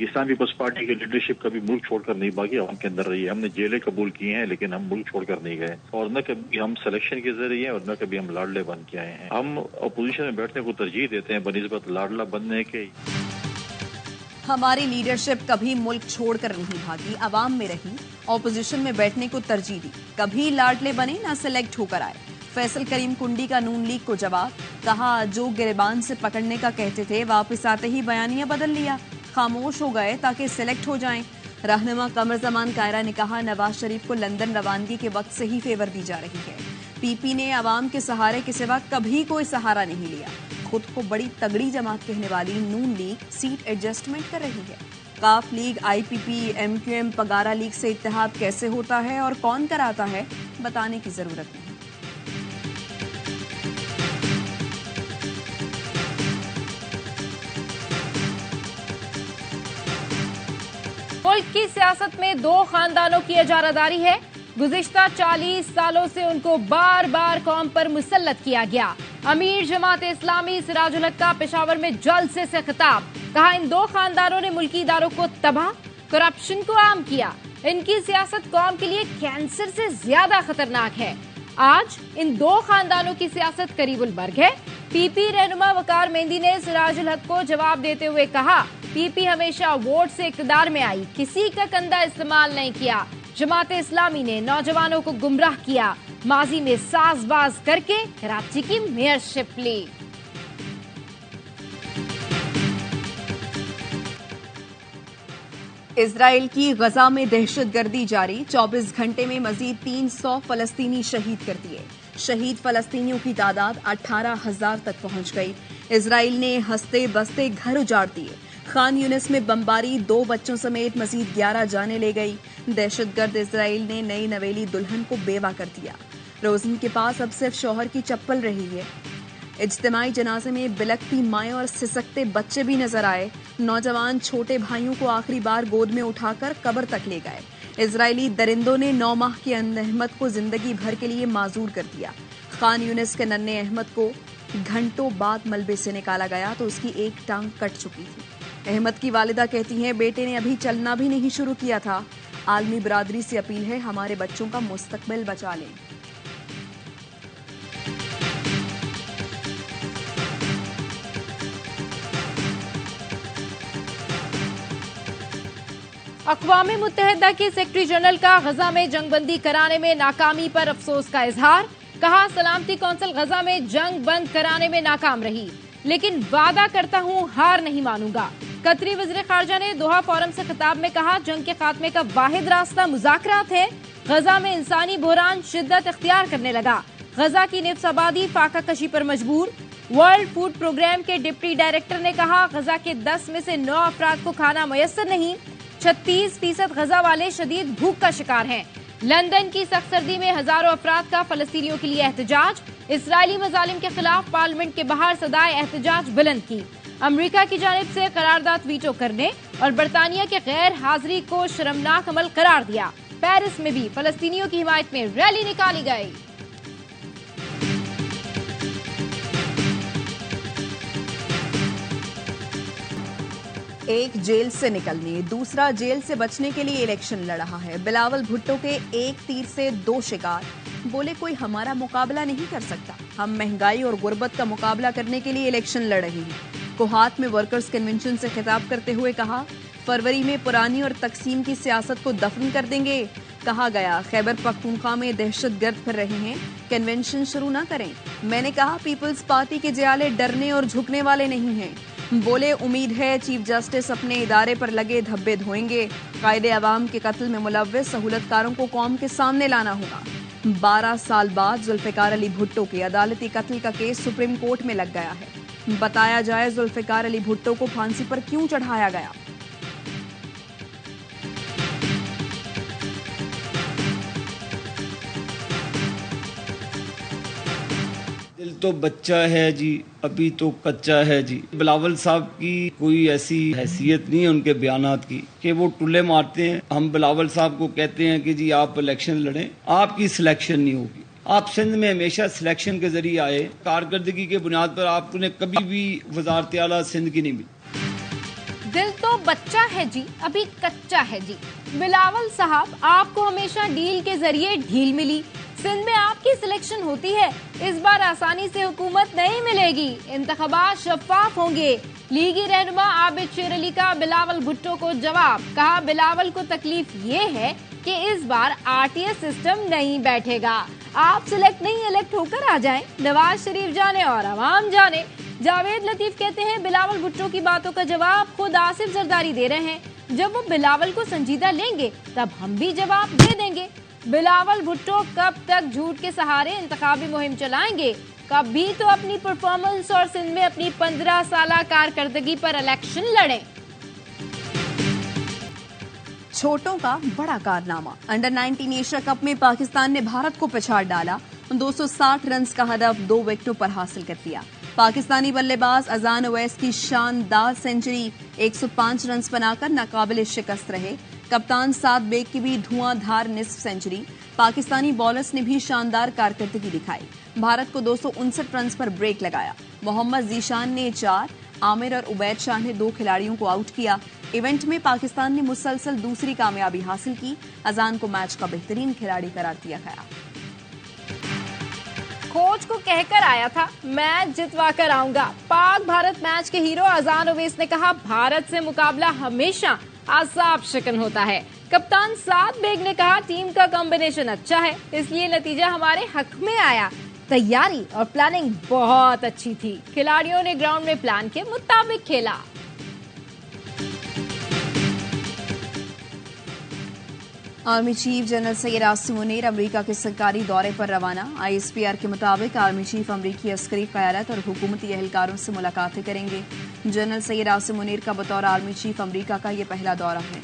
Pakistan peoples party की leadership कभी मुल्क छोड़कर नहीं भागी, हम के अंदर रही है। हमने जेलें कबूल की हैं लेकिन हम मुल्क छोड़कर नहीं गए, और न कभी हम सिलेक्शन के जरिए और न कभी हम लाडले बन के आए हैं। हम अपोजिशन में बैठने को तरजीह देते हैं बनिस्बत लाडला बनने के। हमारी लीडरशिप कभी मुल्क छोड़कर नहीं भागी, अवाम में रही, ऑपोजिशन में बैठने को तरजीह दी, कभी लाडले बने ना सिलेक्ट होकर आए। फैसल करीम कुंडी का नून लीग को जवाब, कहा जो गिरबान से पकड़ने का कहते थे वापस आते ही बयानिया बदल लिया, खामोश हो गए ताकि सिलेक्ट हो जाएं। रहनुमा कमर जमान कायरा ने कहा नवाज शरीफ को लंदन रवानगी के वक्त से ही फेवर दी जा रही है। पीपी ने अवाम के सहारे के सिवा कभी कोई सहारा नहीं लिया। खुद को बड़ी तगड़ी जमात कहने वाली नून लीग सीट एडजस्टमेंट कर रही है। काफ लीग, आईपीपी, एमक्यूएम, पगारा लीग से इत्तेहाद कैसे होता है और कौन कराता है, बताने की जरूरत नहीं। मुल्क की सियासत में दो खानदानों की इजारादारी है। गुज़िश्ता 40 सालों से उनको बार बार कौम पर मुसल्लत किया गया। अमीर जमात इस्लामी सिराजुल हक का पेशावर में जलसे से खिताब, कहा इन दो खानदानों ने मुल्की इदारों को तबाह, करप्शन को आम किया। इनकी सियासत कौम के लिए कैंसर से ज्यादा खतरनाक है। आज इन दो खानदानों की सियासत करीबुल मर्ग है। पीपी रहनुमा वकार मेहंदी ने सिराजुल हक को जवाब देते हुए कहा, पीपी हमेशा वोट से इक़्तिदार में आई, किसी का कंधा इस्तेमाल नहीं किया। जमात इस्लामी ने नौजवानों को गुमराह किया, माजी में साजबाज करके कराची की मेयरशिप ली। इजराइल की गजा में दहशतगर्दी जारी, 24 घंटे में मजीद 300 फलस्तीनी शहीद कर दिए। शहीद फलस्तीनियों की तादाद 18,000 तक पहुंच गई। इजराइल ने हंसते बसते घर उजाड़ दिए। खान यूनिस में बमबारी, 2 बच्चों समेत मजीद 11 जाने ले गई। दहशतगर्द इजराइल ने नई नवेली दुल्हन को बेवा कर दिया। रोजन के पास अब सिर्फ शौहर की चप्पल रही है। इज्तिमाई जनाजे में बिलकती माएं और सिसकते बच्चे भी नजर आए। नौजवान छोटे भाइयों को आखिरी बार गोद में उठाकर कब्र तक ले गए। इजरायली दरिंदों ने 9 माह के अहमद को जिंदगी भर के लिए माजूर कर दिया। खान यूनिस के नन्हे अहमद को घंटों बाद मलबे से निकाला गया तो उसकी एक टांग कट चुकी थी। अहमद की वालिदा कहती हैं बेटे ने अभी चलना भी नहीं शुरू किया था। आलमी बरादरी से अपील है हमारे बच्चों का मुस्तकबिल बचा लें। अक़वाम मुत्तहिदा के सेक्रेटरी जनरल का गजा में जंगबंदी कराने में नाकामी पर अफसोस का इजहार, कहा सलामती कौंसिल गजा में जंग बंद कराने में नाकाम रही, लेकिन वादा करता हूं हार नहीं मानूंगा। कतरी वज़ीर ख़ारजा ने दोहा फोरम से खिताब में कहा जंग के खात्मे का वाहिद रास्ता मुज़ाकरात है। गजा में इंसानी बहरान शिद्दत इख्तियार करने लगा। गजा की निफ्स आबादी फाका कशी पर मजबूर। वर्ल्ड फूड प्रोग्राम के डिप्टी डायरेक्टर ने कहा गजा के 10 में से 9 अफराद को खाना मुयस्सर नहीं। 36% गजा वाले शदीद भूख का शिकार हैं। लंदन की सख्त सर्दी में हजारों अफराद का फलस्तीनियों के लिए एहतजाज। इसराइली मजालिम के खिलाफ पार्लियामेंट के बाहर सदाए एहतजाज बुलंद की। अमेरिका की जानिब से करारदाद वीटो करने और बरतानिया के गैर हाजिरी को शर्मनाक अमल करार दिया। पेरिस में भी फलस्तीनियों की हिमायत में रैली निकाली गई। एक जेल से निकलने, दूसरा जेल से बचने के लिए इलेक्शन लड़ रहा है। बिलावल भुट्टो के एक तीर से 2 शिकार। बोले कोई हमारा मुकाबला नहीं कर सकता। हम महंगाई और गुर्बत का मुकाबला करने के लिए इलेक्शन लड़ रहे हैं। कोहात में वर्कर्स कन्वेंशन से खिताब करते हुए कहा फरवरी में पुरानी और तकसीम की सियासत को दफन कर देंगे। कहा गया खैबर पख्तूनख्वा में दहशतगर्द फिर रहे हैं, कन्वेंशन शुरू न करें। मैंने कहा पीपल्स पार्टी के जियाले डरने और झुकने वाले नहीं हैं। बोले उम्मीद है चीफ जस्टिस अपने इदारे पर लगे धब्बे धोएंगे। कायदे अवाम के कत्ल में मुलव्विस सहूलतकारों को कौम के सामने लाना होगा। 12 साल बाद जुल्फिकार अली भुट्टो के अदालती कत्ल का केस सुप्रीम कोर्ट में लग गया है। बताया जाए जुल्फिकार अली भुट्टो को फांसी पर क्यों चढ़ाया गया। दिल तो बच्चा है जी, अभी तो कच्चा है जी। बिलावल साहब की कोई ऐसी हैसियत नहीं है उनके बयानात की कि वो टुल्ले मारते हैं। हम बिलावल साहब को कहते हैं कि जी आप इलेक्शन लड़ें, आपकी सिलेक्शन नहीं होगी। आप सिंध में हमेशा सिलेक्शन के जरिए आए, कारकर्दगी के बुनियाद पर आपने कभी भी वजारत आला सिंध की नहीं मिली। दिल तो बच्चा है जी, अभी कच्चा है जी। बिलावल साहब, आपको हमेशा डील के जरिए ढील मिली। सिंध में आपकी सिलेक्शन होती है, इस बार आसानी से हुकूमत नहीं मिलेगी। इंतखाबात शफाफ होंगे। लीगी रहनुमा आबिद शेर अली का बिलावल भुट्टो को जवाब। कहा, बिलावल को तकलीफ ये है कि इस बार आरटीएस सिस्टम नहीं बैठेगा। आप सिलेक्ट नहीं इलेक्ट होकर आ जाएं, नवाज शरीफ जाने और अवाम जाने। जावेद लतीफ कहते हैं, बिलावल भुट्टो की बातों का जवाब खुद आसिफ जरदारी दे रहे हैं। जब वो बिलावल को संजीदा लेंगे तब हम भी जवाब दे देंगे। बिलावल भुट्टो कब तक झूठ के सहारे इंतखाबी मुहिम चलाएंगे? कभी तो अपनी परफॉर्मेंस और सिंध में अपनी 15 साला कारकर्दगी पर इलेक्शन लड़ें। छोटों का बड़ा कारनामा। अंडर 19 एशिया कप में पाकिस्तान ने भारत को पछाड़ डाला। 260 रन का हदफ 2 विकेटों पर हासिल कर लिया। पाकिस्तानी बल्लेबाज अजान ओवैस की शानदार सेंचुरी 105 रन बनाकर नाकाबिले शिकस्त रहे। कप्तान साद बेग की भी धुआंधार निस्फ सेंचुरी। पाकिस्तानी बॉलर्स ने भी शानदार कारकर्दगी दिखाई। भारत को 259 रन पर ब्रेक लगाया। मोहम्मद जीशान ने 4, आमिर और उबैद शाह ने 2 खिलाड़ियों को आउट किया। इवेंट में पाकिस्तान ने मुसलसल दूसरी कामयाबी हासिल की। अजान को मैच का बेहतरीन खिलाड़ी करार दिया गया। कोच को कहकर आया था, मैच जितवा कर आऊंगा। पाक भारत मैच के हीरो अजान ओवैस ने कहा, भारत से मुकाबला हमेशा आसाब शिकन होता है। कप्तान साद बेग ने कहा, टीम का कॉम्बिनेशन अच्छा है, इसलिए नतीजा हमारे हक में आया। तैयारी और प्लानिंग बहुत अच्छी थी। खिलाड़ियों ने ग्राउंड में प्लान के मुताबिक खेला। Army chief general Syed Asim Munir America के सरकारी दौरे पर रवाना। आईएसपीआर के मुताबिक आर्मी चीफ अमेरिकी अस्करी क़यादत और हुकूमती एहलकारों से मुलाकातें करेंगे। जनरल सैयद आसिम मुनीर का बतौर आर्मी चीफ अमेरिका का यह पहला दौरा है।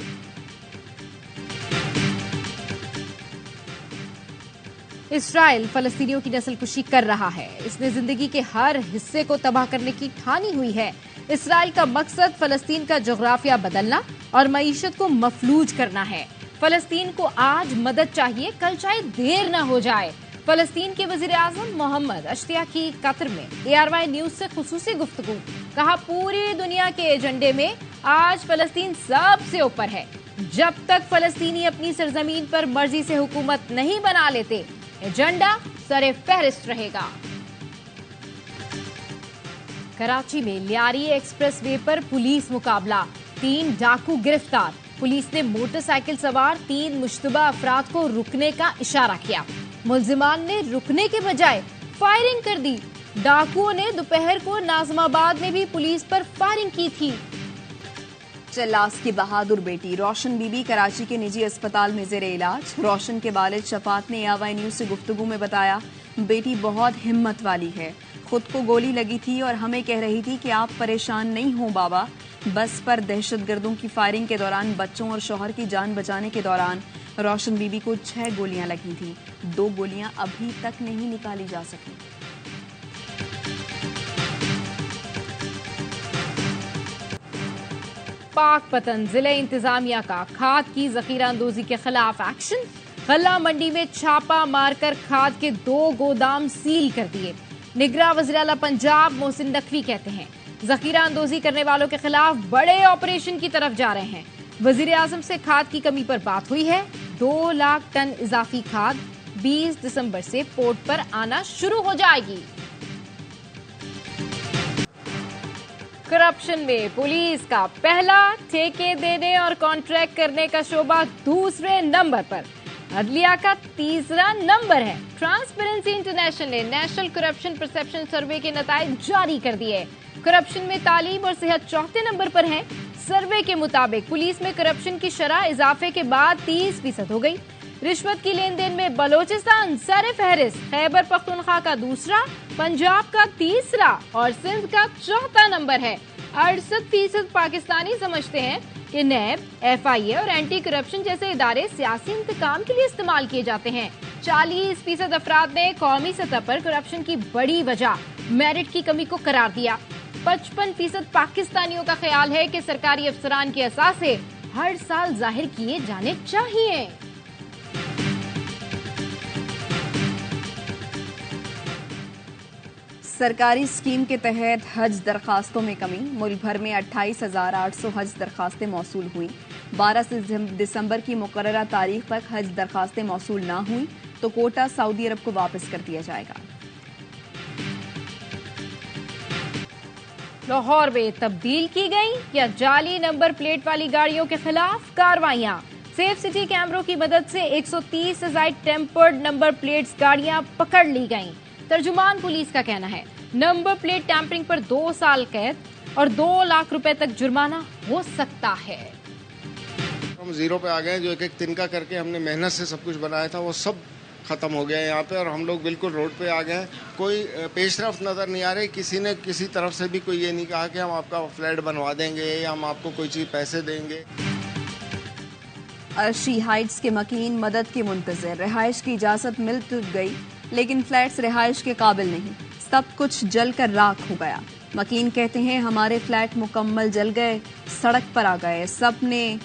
इस्राइल फलस्तीनियों की नस्लकुशी कर रहा है। इसने जिंदगी के हर हिस्से को तबाह करने की ठानी हुई है। इस्राइल का मकसद फलस्तीन का जोग्राफिया बदलना और मईशत को मफलूज करना है। फलस्तीन को आज मदद चाहिए, कल चाहे देर न हो जाए। फलस्तीन के वजीर आजम मोहम्मद अश्तिया की कतर में ARY न्यूज से खुसूसी गुफ्तगू। कहा, पूरी दुनिया के एजेंडे में आज फलस्तीन सबसे ऊपर है। जब तक फलस्तीनी अपनी सरजमीन पर मर्जी से हुकूमत नहीं बना लेते, एजेंडा सरे फहरिस्त रहेगा। कराची में लियारी एक्सप्रेस वे पर पुलिस मुकाबला। 3 डाकू गिरफ्तार। पुलिस ने मोटरसाइकिल सवार 3 मुश्तबा अफराद को रुकने का इशारा किया। मुल्जिमान ने रुकने के बजाय फायरिंग कर दी। डाकुओं ने दोपहर को नाजमाबाद में भी पुलिस पर फायरिंग की थी। चल्लास की बहादुर बेटी रोशन बीबी कराची के निजी अस्पताल में जेर इलाज। रोशन के वालिद शफात ने ARY न्यूज से गुफ्तगू में बताया, बेटी बहुत हिम्मत वाली है। खुद को गोली लगी थी और हमें कह रही थी कि आप परेशान नहीं हो बाबा। बस पर दहशतगर्दों की फायरिंग के दौरान बच्चों और शौहर की जान बचाने के दौरान रोशन बीबी को 6 गोलियां लगी थी। 2 गोलियां अभी तक नहीं निकाली जा सकी। पाकपतन जिले इंतजामिया का खाद की जखीरांदोजी के खिलाफ एक्शन। गल्ला मंडी में छापा मारकर खाद के 2 गोदाम सील कर दिए। निगरान वज़ीर आला पंजाब मोहसिन नकवी कहते हैं, जखीरा अंदोजी करने वालों के खिलाफ बड़े ऑपरेशन की तरफ जा रहे हैं। वजीर आजम से खाद की कमी पर बात हुई है। 2 लाख टन इजाफी खाद 20 दिसंबर से पोर्ट पर आना शुरू हो जाएगी। करप्शन में पुलिस का पहला, ठेके देने और कॉन्ट्रैक्ट करने का शोबा दूसरे नंबर पर, अदलिया का तीसरा नंबर है। ट्रांसपेरेंसी इंटरनेशनल ने नेशनल करप्शन परसेप्शन सर्वे के नताइज जारी कर दिए। करप्शन में तालीम और सेहत चौथे नंबर पर है। सर्वे के मुताबिक पुलिस में करप्शन की शरह इजाफे के बाद 30% हो गई। रिश्वत की लेन देन में बलोचिस्तान सर फहरिस्त, खैबर पख्तूनख्वा का दूसरा, पंजाब का तीसरा और सिंध का चौथा नंबर है। 68% पाकिस्तानी समझते हैं कि नैब, FIA और एंटी करप्शन जैसे इदारे सियासी इंतकाम के लिए इस्तेमाल किए जाते हैं। 40% अफराद ने कौमी सतह पर करप्शन की बड़ी वजह मेरिट की कमी को करार दिया। 55% पाकिस्तानियों का ख्याल है कि सरकारी अफसरान के असासे हर साल जाहिर किए जाने चाहिए। सरकारी स्कीम के तहत हज दरखास्तों में कमी। मुल्क भर में 28,800 हज दरखास्तें मौसूल हुई। 12 दिसंबर की मुकर्ररा तारीख तक हज दरखास्तें मौसूल ना हुई तो कोटा सऊदी अरब को वापस कर दिया जाएगा। लाहौर में तब्दील की गई या जाली नंबर प्लेट वाली गाड़ियों के खिलाफ कार्रवाइयां। सेफ सिटी कैमरों की मदद से 130 से ज्यादा टेम्पर्ड नंबर प्लेट्स गाड़ियां पकड़ ली गईं। तर्जुमान पुलिस का कहना है नंबर प्लेट टैंपरिंग पर 2 साल कैद और 2 लाख रुपए तक जुर्माना हो सकता है। हम जीरो पे आ गए। जो एक तिनका करके हमने मेहनत से सब कुछ बनाया था वो सब खत्म हो गया है यहाँ पे, और हम लोग बिल्कुल रोड पे आ गए हैं। कोई पेशरफ नजर नहीं आ रही। किसी ने किसी तरफ से भी कोई ये नहीं कहा कि हम आपका फ्लैट बनवा देंगे या हम आपको कोई चीज पैसे देंगे। अर्शी हाइट्स के मकीन मदद की मुंतजर। रिहाइश की इजाजत मिल तो गई लेकिन फ्लैट्स रिहाइश के काबिल नहीं। सब कुछ जलकर राख हो गया। मकीन कहते हैं हमारे फ्लैट मुकम्मल जल गए, सड़क पर आ गए। सब ने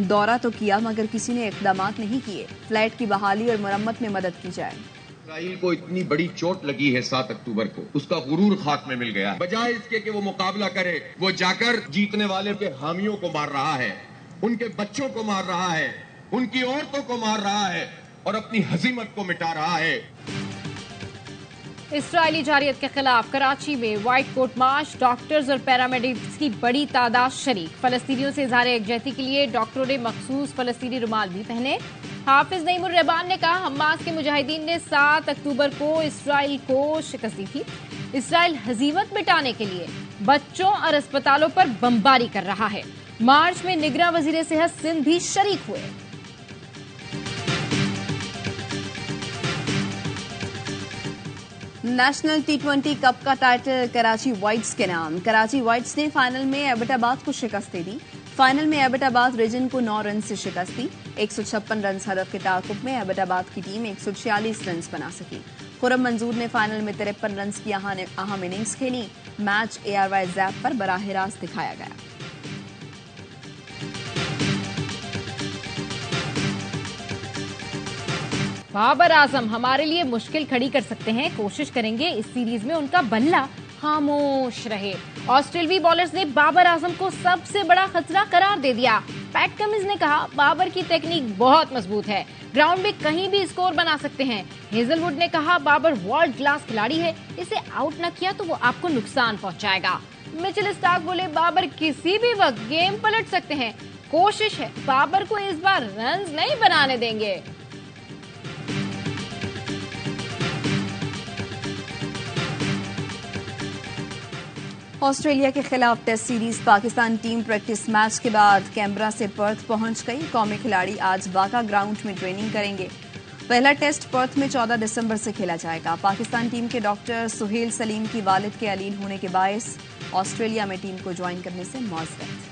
दौरा तो किया मगर किसी ने इक़दामात नहीं किए। फ्लैट की बहाली और मरम्मत में मदद की जाए। इस्राइल को इतनी बड़ी चोट लगी है 7 अक्टूबर को, उसका गुरूर खाक में मिल गया। बजाय इसके कि वो मुकाबला करे, वो जाकर जीतने वाले पे हामियों को मार रहा है, उनके बच्चों को मार रहा है, उनकी औरतों को मार रहा है और अपनी हजीमत को मिटा रहा है। इस्राइली जारियत के खिलाफ कराची में व्हाइट कोट मार्च। डॉक्टर्स और पैरामेडिक्स की बड़ी तादाद शरीक। फलस्तीनियों से इजहार यकजहती के लिए डॉक्टरों ने मखसूस फलस्तीनी रुमाल भी पहने। हाफिज नईमुर रहमान ने कहा हमास के मुजाहिदीन ने 7 अक्टूबर को इस्राइल को शिकस्त दी थी। इस्राइल हजीमत मिटाने के लिए बच्चों और अस्पतालों पर बमबारी कर रहा है। मार्च में निगरान वजीर सेहत सिंध भी शरीक हुए। नेशनल T20 कप का टाइटल कराची वाइट्स के नाम। कराची वाइट्स ने फाइनल में एबटाबाद को शिकस्त दे दी। फाइनल में एबटाबाद रीजन को 9 रन से शिकस्त दी। 156 रन हदफ के ताकुब में एबटाबाद की टीम 146 रन बना सकी। खुरम मंजूर ने फाइनल में 53 रन की अहम इनिंग्स खेली। मैच ARY ज़ैप पर बराह रास्त दिखाया गया। बाबर आजम हमारे लिए मुश्किल खड़ी कर सकते हैं। कोशिश करेंगे इस सीरीज में उनका बल्ला खामोश रहे। ऑस्ट्रेलियाई बॉलर्स ने बाबर आजम को सबसे बड़ा खतरा करार दे दिया। पैट कमिंस ने कहा बाबर की टेक्निक बहुत मजबूत है, ग्राउंड में कहीं भी स्कोर बना सकते हैं। हेजलवुड ने कहा बाबर वर्ल्ड क्लास खिलाड़ी है, इसे आउट न किया तो वो आपको नुकसान पहुंचाएगा। मिचेल स्टार्क बोले बाबर किसी भी वक्त गेम पलट सकते हैं। कोशिश है बाबर को इस बार रन नहीं बनाने देंगे। ऑस्ट्रेलिया के खिलाफ test series Pakistan team practice match के बाद कैनबरा से पर्थ पहुंच गई। कौमी खिलाड़ी आज बाका ग्राउंड में ट्रेनिंग करेंगे। पहला टेस्ट पर्थ में 14 दिसंबर से खेला जाएगा। पाकिस्तान टीम के डॉक्टर सुहेल सलीम की वालिद के अलील होने के बायस ऑस्ट्रेलिया में टीम को ज्वाइन करने से मौजूद।